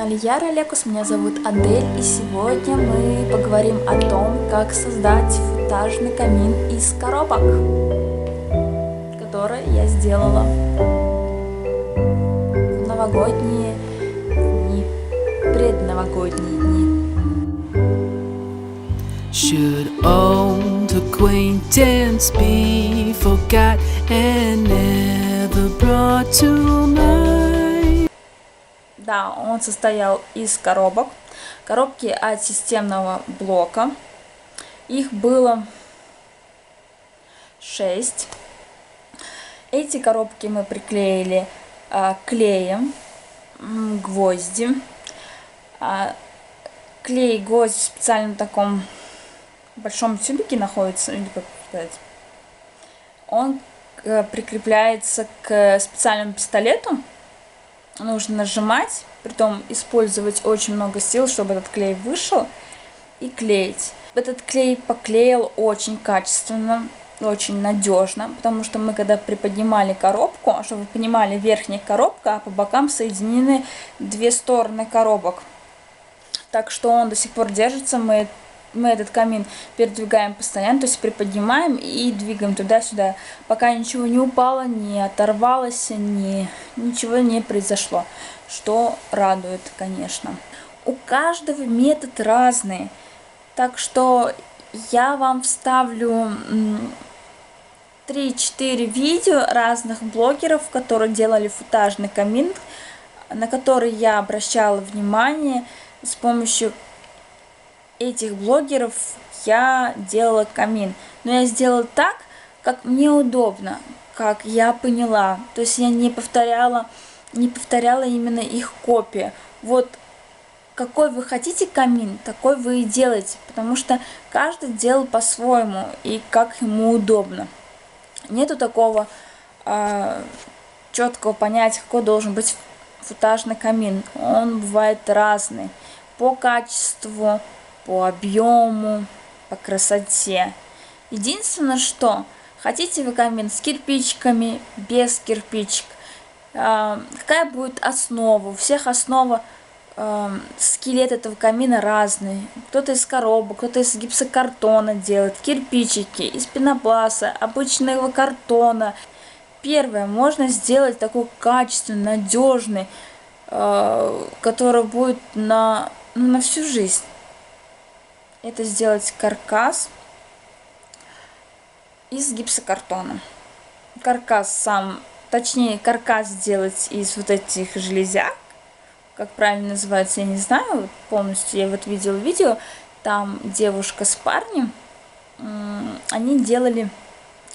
канале Я Ролекус, меня зовут Адель, и сегодня мы поговорим о том, как создать футажный камин из коробок, который я сделала в новогодние дни, предновогодние дни. Should old acquaintance be forgot and never brought to mind? Да, он состоял из коробок. Коробки от системного блока. Их было 6. Эти коробки мы приклеили клеем, гвозди. Клей, гвоздь в специальном таком большом тюбике находится, или как сказать. Он прикрепляется к специальному пистолету. Нужно нажимать, притом использовать очень много сил, чтобы этот клей вышел, и клеить. Этот клей поклеил очень качественно, очень надежно, потому что мы когда приподнимали коробку, чтобы вы понимали, верхняя коробка, а по бокам соединены две стороны коробок. Так что он до сих пор держится, мы этот камин передвигаем постоянно, то есть приподнимаем и двигаем туда-сюда, пока ничего не упало, не оторвалось, ничего не произошло, что радует, конечно. У каждого метод разный, так что я вам вставлю 3-4 видео разных блогеров, которые делали футажный камин, на который я обращала внимание. С помощью этих блогеров я делала камин, но я сделала так, как мне удобно, как я поняла, то есть я не повторяла именно их копии. Вот какой вы хотите камин, такой вы и делаете, потому что каждый делал по-своему и как ему удобно. Нету такого четкого понятия, какой должен быть футажный камин. Он бывает разный по качеству, по объему, по красоте. Единственное, что хотите вы камин с кирпичиками, без кирпичик, какая будет основа? У всех основа, скелет этого камина разный. Кто-то из коробок, кто-то из гипсокартона делает, кирпичики, из пенопласта, обычного картона. Первое, можно сделать такой качественный, надежный, который будет на всю жизнь. Это сделать каркас из гипсокартона. Каркас каркас сделать из вот этих железяк, как правильно называется, я не знаю, вот полностью. Я вот видела видео, там девушка с парнем, они делали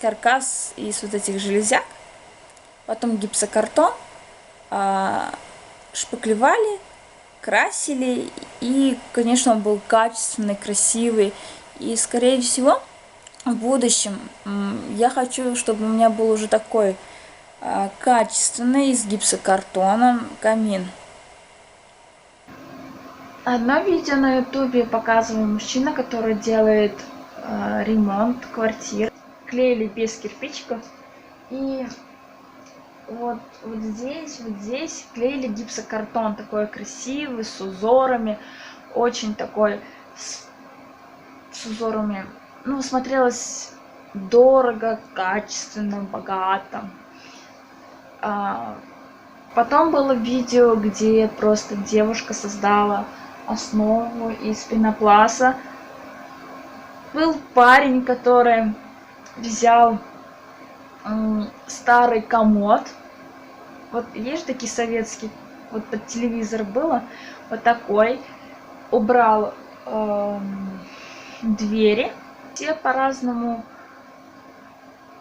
каркас из вот этих железяк, потом гипсокартон, шпаклевали, красили, и, конечно, он был качественный, красивый, и, скорее всего, в будущем я хочу, чтобы у меня был уже такой качественный из гипсокартона камин. Одно видео на ютубе показывал мужчина, который делает ремонт квартир. Клеили без кирпичиков, и вот здесь клеили гипсокартон, такой красивый, с узорами, очень такой, с узорами, смотрелось дорого, качественно, богато. Потом было видео, где просто девушка создала основу из пенопласта. Был парень, который взял старый комод. Вот есть такие советские, вот под телевизор было, вот такой. Убрал двери. Все по-разному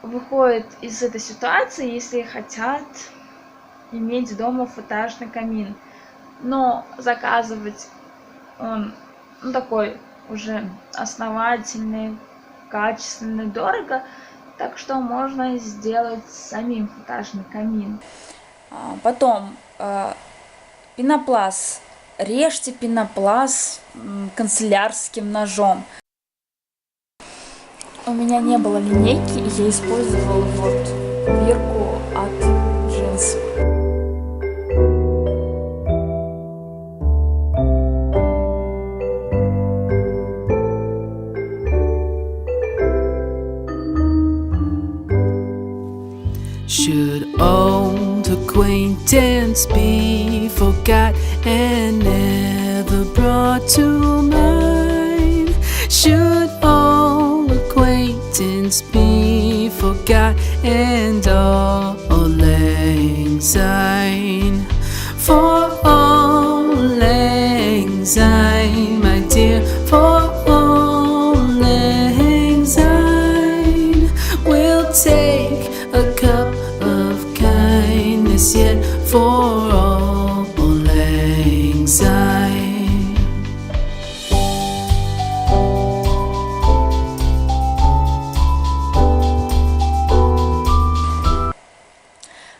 выходят из этой ситуации, если хотят иметь дома футажный камин. Но заказывать он такой уже основательный, качественный, дорого. Так что можно сделать самим футажный камин. Потом пенопласт. Режьте пенопласт канцелярским ножом. У меня не было линейки, и я использовала вот бирку от джинс. Should old acquaintance be forgot and never brought to mind? Should old acquaintance be forgot and all lang syne? For all lang syne, my dear, for all lang syne, we'll take a cup of kindness yet for all lang syne.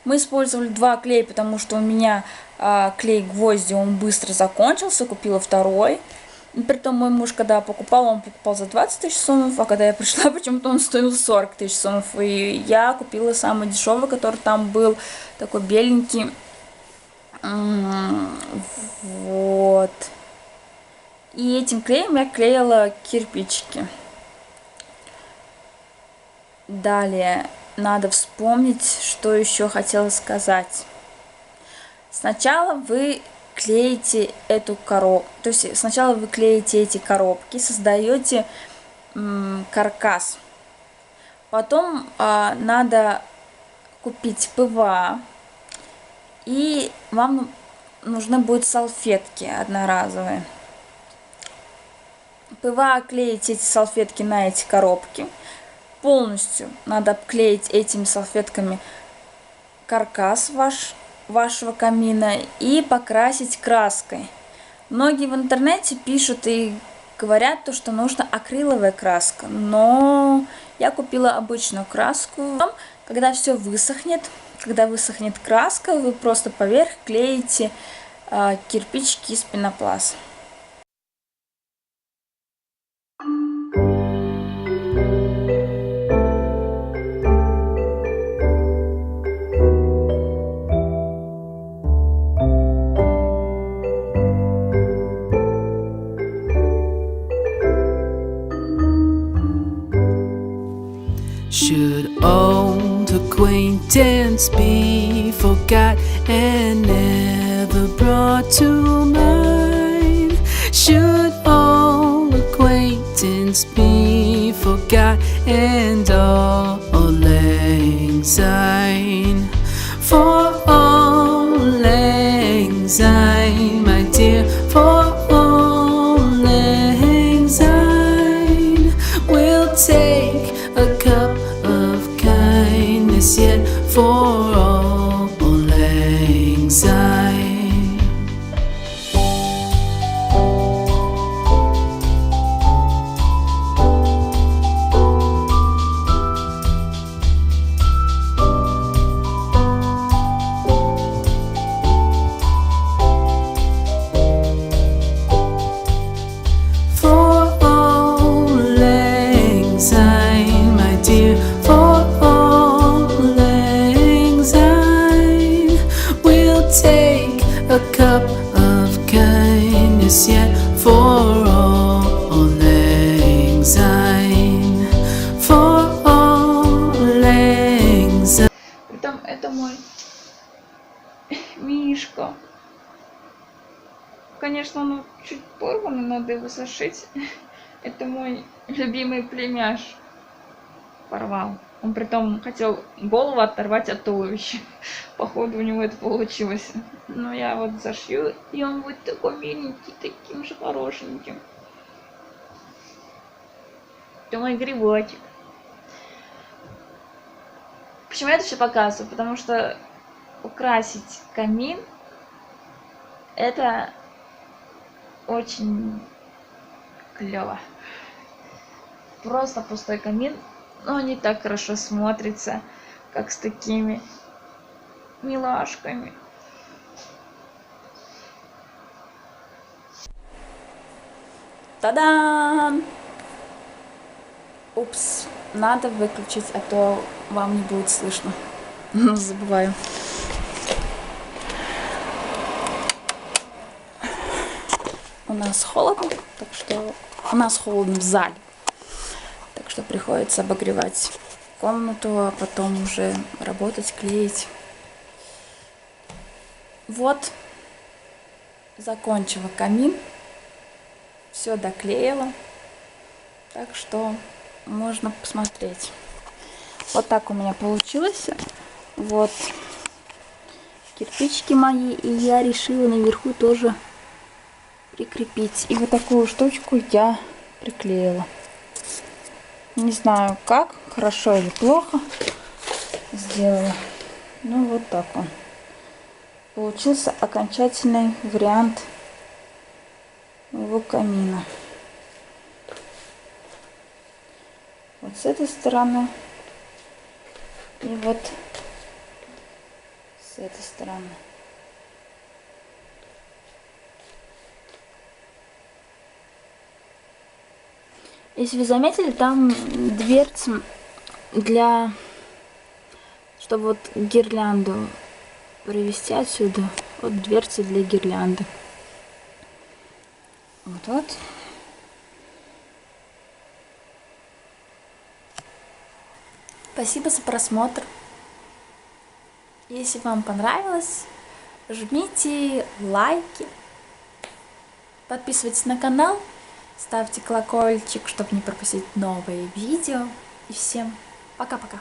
Мы использовали 2 клея, потому что у меня клей гвозди, он быстро закончился, купила второй. И притом мой муж, когда покупал, он покупал за 20 тысяч сомов, а когда я пришла, почему-то он стоил 40 тысяч сомов. И я купила самый дешевый, который там был, такой беленький. Вот. И этим клеем я клеила кирпичики. Далее надо вспомнить, что еще хотела сказать. Сначала вы клеите эту коробку, то есть сначала вы клеите эти коробки, создаете каркас. Потом надо купить ПВА, и вам нужны будут салфетки одноразовые. ПВА клеите эти салфетки на эти коробки. Полностью надо обклеить этими салфетками каркас вашего камина и покрасить краской. Многие в интернете пишут и говорят, что нужна акриловая краска, но я купила обычную краску. Когда все высохнет, когда высохнет краска, вы просто поверх клеите кирпичики из пенопласта. Should old acquaintance be forgot and never brought to mind? Should old acquaintance be forgot and all lang syne? For all lang syne, my dear, for all lang syne, we'll take a cup of kindness yet for all lang syne. For all lang syne, my dear, for all lang syne, we'll take a cup of kindness yet for all lang syne. For all lang syne. Притом это мой мишка. Конечно, он чуть порван, надо его зашить. Это мой любимый племяш. Порвал. Он притом хотел голову оторвать от туловища. Походу у него это получилось. Но я вот зашью, и он будет такой миленький, таким же хорошеньким. Это мой грибочек. Почему я это все показываю? Потому что украсить камин — это очень клево. Просто пустой камин, но не так хорошо смотрится, как с такими милашками. Та-дам! Упс, надо выключить, а то вам не будет слышно. Забываю. У нас холодно, так что у нас холодно в зале, так что приходится обогревать комнату, а потом уже работать, клеить. Вот, закончила камин, все доклеила, так что можно посмотреть. Вот так у меня получилось. Вот кирпичики мои, и я решила наверху тоже прикрепить. И вот такую штучку я приклеила. Не знаю как, хорошо или плохо сделала. Ну вот так он. Получился окончательный вариант моего камина. Вот с этой стороны и вот с этой стороны. Если вы заметили, там дверца для, чтобы вот гирлянду провести отсюда. Вот дверца для гирлянды. Вот. Спасибо за просмотр. Если вам понравилось, жмите лайки, подписывайтесь на канал, ставьте колокольчик, чтобы не пропустить новые видео. И всем пока-пока.